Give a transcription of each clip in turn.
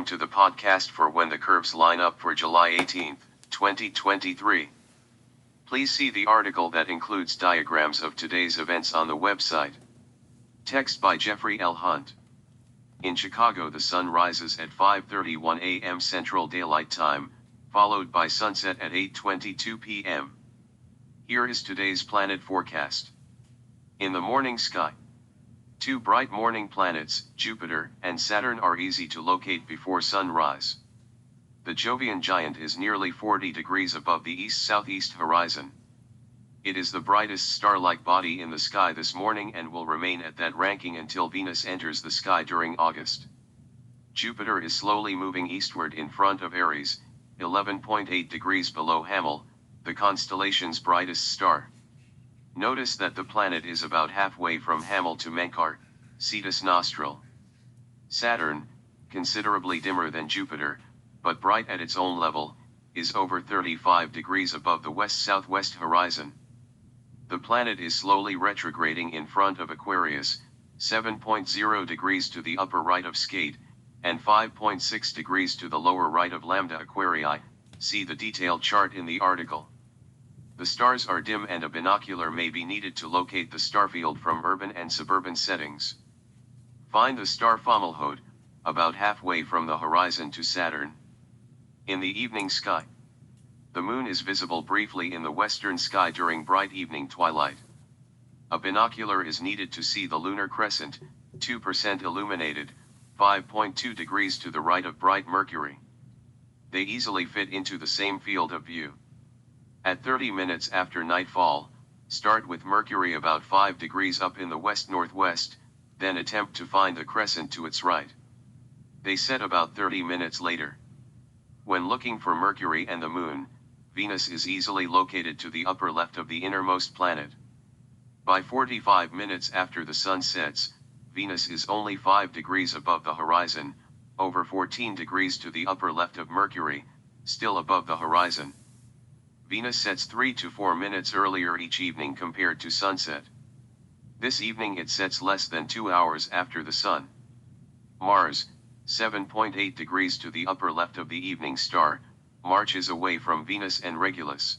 Welcome to the podcast for When the Curves Line Up for July 18, 2023. Please see the article that includes diagrams of today's events on the website. Text by Jeffrey L. Hunt. In Chicago, the sun rises at 5:31 a.m. Central Daylight Time, followed by sunset at 8:22 p.m. Here is today's planet forecast. In the morning sky, two bright morning planets, Jupiter and Saturn, are easy to locate before sunrise. The Jovian giant is nearly 40 degrees above the east-southeast horizon. It is the brightest star-like body in the sky this morning and will remain at that ranking until Venus enters the sky during August. Jupiter is slowly moving eastward in front of Aries, 11.8 degrees below Hammel, the constellation's brightest star. Notice that the planet is about halfway from Hammel to Menkar, Cetus Nostral. Saturn, considerably dimmer than Jupiter, but bright at its own level, is over 35 degrees above the west-southwest horizon. The planet is slowly retrograding in front of Aquarius, 7.0 degrees to the upper right of Skate, and 5.6 degrees to the lower right of Lambda Aquarii. See the detailed chart in the article. The stars are dim and a binocular may be needed to locate the starfield from urban and suburban settings. Find the star Fomalhaut, about halfway from the horizon to Saturn. In the evening sky, the moon is visible briefly in the western sky during bright evening twilight. A binocular is needed to see the lunar crescent, 2% illuminated, 5.2 degrees to the right of bright Mercury. They easily fit into the same field of view. At 30 minutes after nightfall, start with Mercury about 5 degrees up in the west-northwest, then attempt to find the crescent to its right. They set about 30 minutes later. When looking for Mercury and the Moon, Venus is easily located to the upper left of the innermost planet. By 45 minutes after the sun sets, Venus is only 5 degrees above the horizon, over 14 degrees to the upper left of Mercury, still above the horizon. Venus sets 3 to 4 minutes earlier each evening compared to sunset. This evening it sets less than 2 hours after the sun. Mars, 7.8 degrees to the upper left of the evening star, marches away from Venus and Regulus.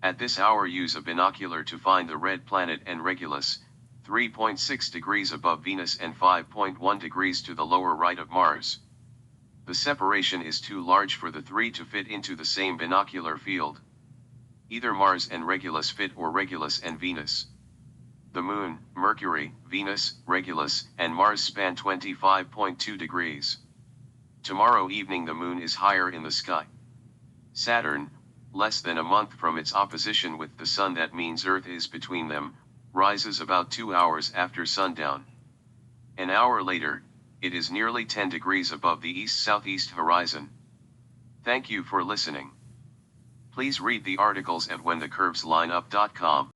At this hour use a binocular to find the red planet and Regulus, 3.6 degrees above Venus and 5.1 degrees to the lower right of Mars. The separation is too large for the three to fit into the same binocular field. Either Mars and Regulus fit or Regulus and Venus. The Moon, Mercury, Venus, Regulus, and Mars span 25.2 degrees. Tomorrow evening the Moon is higher in the sky. Saturn, less than a month from its opposition with the Sun, that means Earth is between them, rises about 2 hours after sundown. An hour later, it is nearly 10 degrees above the east-southeast horizon. Thank you for listening. Please read the articles at whenthecurveslineup.com.